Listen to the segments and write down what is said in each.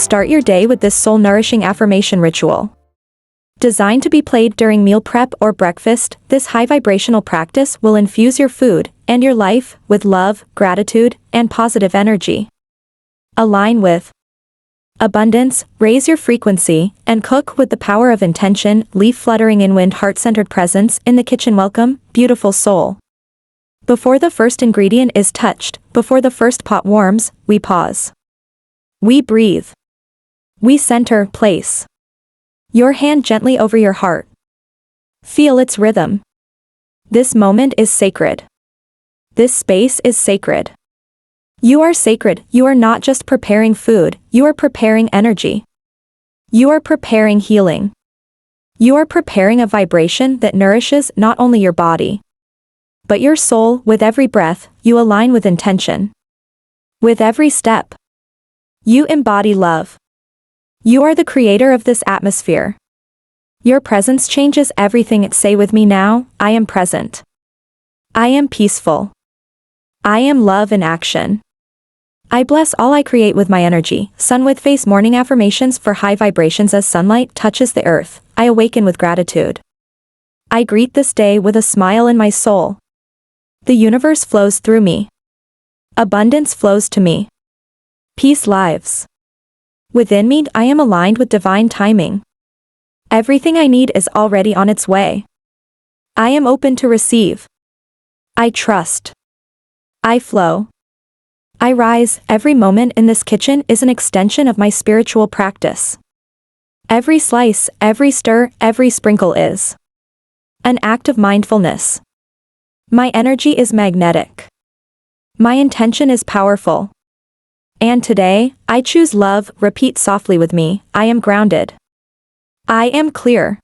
Start your day with this soul-nourishing affirmation ritual. Designed to be played during meal prep or breakfast, this high-vibrational practice will infuse your food and your life with love, gratitude, and positive energy. Align with abundance, raise your frequency, and cook with the power of intention. Leaf fluttering in wind, heart-centered presence in the kitchen. Welcome, beautiful soul. Before the first ingredient is touched, before the first pot warms, we pause. We breathe. We center, place your hand gently over your heart. Feel its rhythm. This moment is sacred. This space is sacred. You are sacred. You are not just preparing food, you are preparing energy. You are preparing healing. You are preparing a vibration that nourishes not only your body, but your soul. With every breath, you align with intention. With every step, you embody love. You are the creator of this atmosphere. Your presence changes everything. Say with me now, I am present. I am peaceful. I am love in action. I bless all I create with my energy. Sun with face. Morning affirmations for high vibrations. As sunlight touches the earth, I awaken with gratitude. I greet this day with a smile in my soul. The universe flows through me. Abundance flows to me. Peace lives within me. I am aligned with divine timing. Everything I need is already on its way. I am open to receive. I trust. I flow. I rise. Every moment in this kitchen is an extension of my spiritual practice. Every slice, every stir, every sprinkle is an act of mindfulness. My energy is magnetic. My intention is powerful. And today, I choose love. Repeat softly with me, I am grounded. I am clear.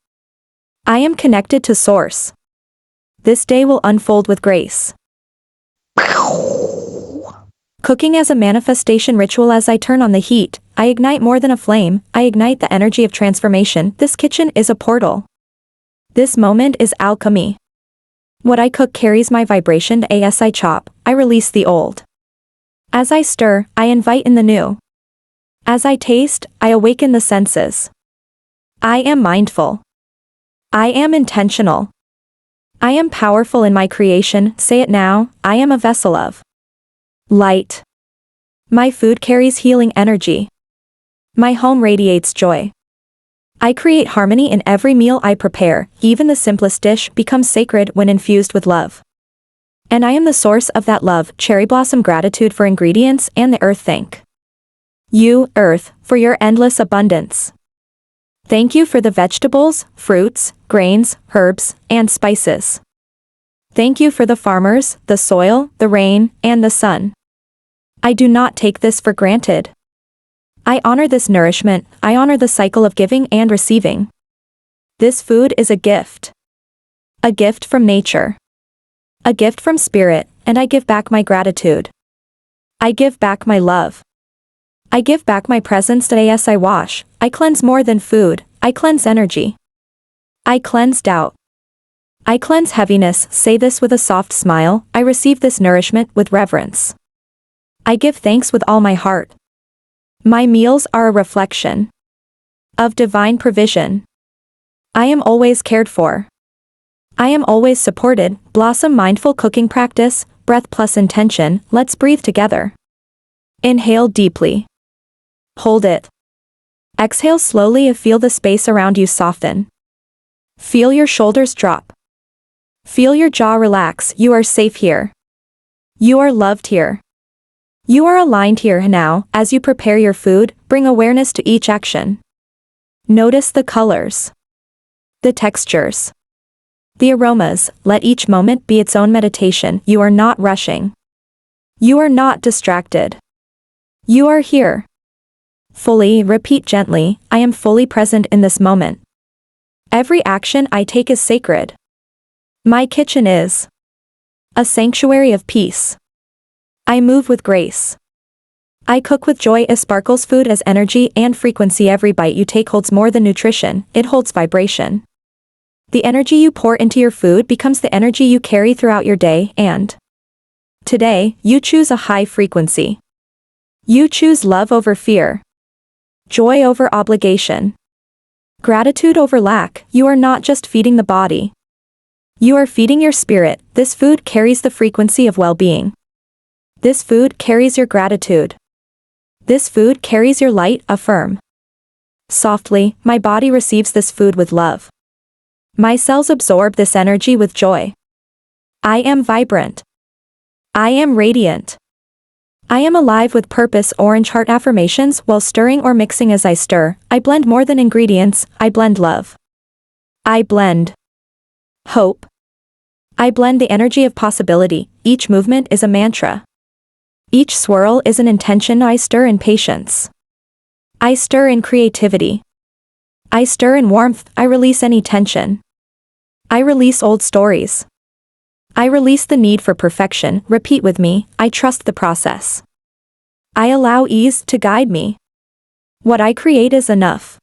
I am connected to Source. This day will unfold with grace. Cooking as a manifestation ritual. As I turn on the heat, I ignite more than a flame, I ignite the energy of transformation. This kitchen is a portal. This moment is alchemy. What I cook carries my vibration. As I chop, I release the old. As I stir, I invite in the new. As I taste, I awaken the senses. I am mindful. I am intentional. I am powerful in my creation. Say it now, I am a vessel of light. My food carries healing energy. My home radiates joy. I create harmony in every meal I prepare. Even the simplest dish becomes sacred when infused with love. And I am the source of that love. Cherry blossom. Gratitude for ingredients and the earth. Thank you, earth, for your endless abundance. Thank you for the vegetables, fruits, grains, herbs, and spices. Thank you for the farmers, the soil, the rain, and the sun. I do not take this for granted. I honor this nourishment. I honor the cycle of giving and receiving. This food is a gift. A gift from nature. A gift from spirit, and I give back my gratitude. I give back my love. I give back my presence. Today as I wash, I cleanse more than food, I cleanse energy. I cleanse doubt. I cleanse heaviness. Say this with a soft smile, I receive this nourishment with reverence. I give thanks with all my heart. My meals are a reflection of divine provision. I am always cared for. I am always supported. Blossom mindful cooking practice, breath plus intention. Let's breathe together. Inhale deeply. Hold it. Exhale slowly. Feel the space around you soften. Feel your shoulders drop. Feel your jaw relax. You are safe here. You are loved here. You are aligned here. Now, as you prepare your food, bring awareness to each action. Notice the colors, the textures, the aromas. Let each moment be its own meditation. You are not rushing. You are not distracted. You are here. Fully. Repeat gently, I am fully present in this moment. Every action I take is sacred. My kitchen is a sanctuary of peace. I move with grace. I cook with joy. As sparkles. Food as energy and frequency. Every bite you take holds more than nutrition, it holds vibration. The energy you pour into your food becomes the energy you carry throughout your day, and today, you choose a high frequency. You choose love over fear. Joy over obligation. Gratitude over lack. You are not just feeding the body. You are feeding your spirit. This food carries the frequency of well-being. This food carries your gratitude. This food carries your light. Affirm. Softly, my body receives this food with love. My cells absorb this energy with joy. I am vibrant. I am radiant. I am alive with purpose. Orange heart affirmations. While stirring or mixing. As I stir, I blend more than ingredients, I blend love. I blend hope. I blend the energy of possibility. Each movement is a mantra. Each swirl is an intention. I stir in patience. I stir in creativity. I stir in warmth. I release any tension. I release old stories. I release the need for perfection. Repeat with me, I trust the process. I allow ease to guide me. What I create is enough.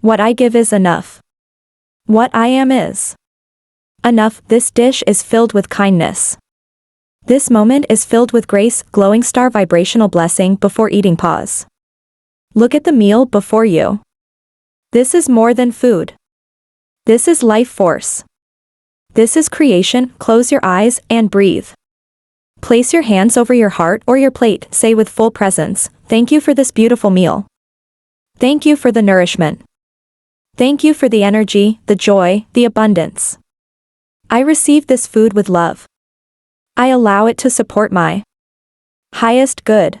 What I give is enough. What I am is enough. This dish is filled with kindness. This moment is filled with grace. Glowing star vibrational blessing. Before eating, pause. Look at the meal before you. This is more than food. This is life force. This is creation. Close your eyes and breathe. Place your hands over your heart or your plate. Say with full presence, thank you for this beautiful meal. Thank you for the nourishment. Thank you for the energy, the joy, the abundance. I receive this food with love. I allow it to support my highest good.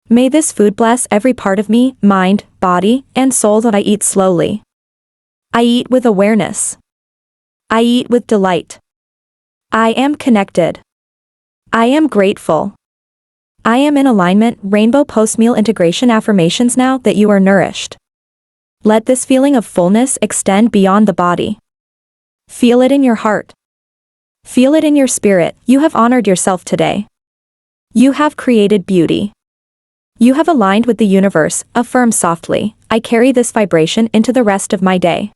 May this food bless every part of me, mind, body, and soul. That I eat slowly. I eat with awareness. I eat with delight. I am connected. I am grateful. I am in alignment. Rainbow post-meal integration affirmations. Now that you are nourished, let this feeling of fullness extend beyond the body. Feel it in your heart. Feel it in your spirit. You have honored yourself today. You have created beauty. You have aligned with the universe. Affirm softly, I carry this vibration into the rest of my day.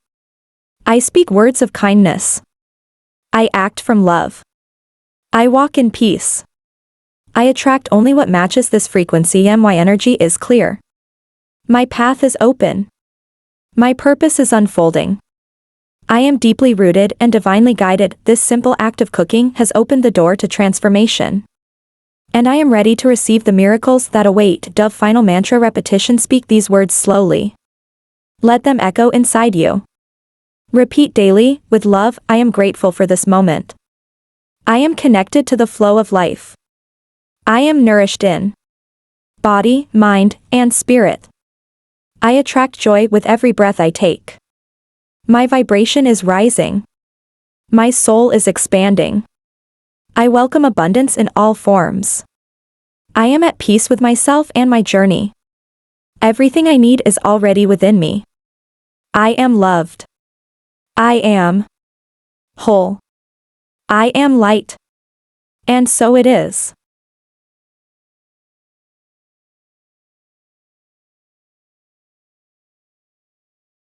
I speak words of kindness. I act from love. I walk in peace. I attract only what matches this frequency. My energy is clear. My path is open. My purpose is unfolding. I am deeply rooted and divinely guided. This simple act of cooking has opened the door to transformation. And I am ready to receive the miracles that await. Dove final mantra repetition. Speak these words slowly. Let them echo inside you. Repeat daily, with love. I am grateful for this moment. I am connected to the flow of life. I am nourished in body, mind, and spirit. I attract joy with every breath I take. My vibration is rising. My soul is expanding. I welcome abundance in all forms. I am at peace with myself and my journey. Everything I need is already within me. I am loved. I am whole. I am light. And so it is.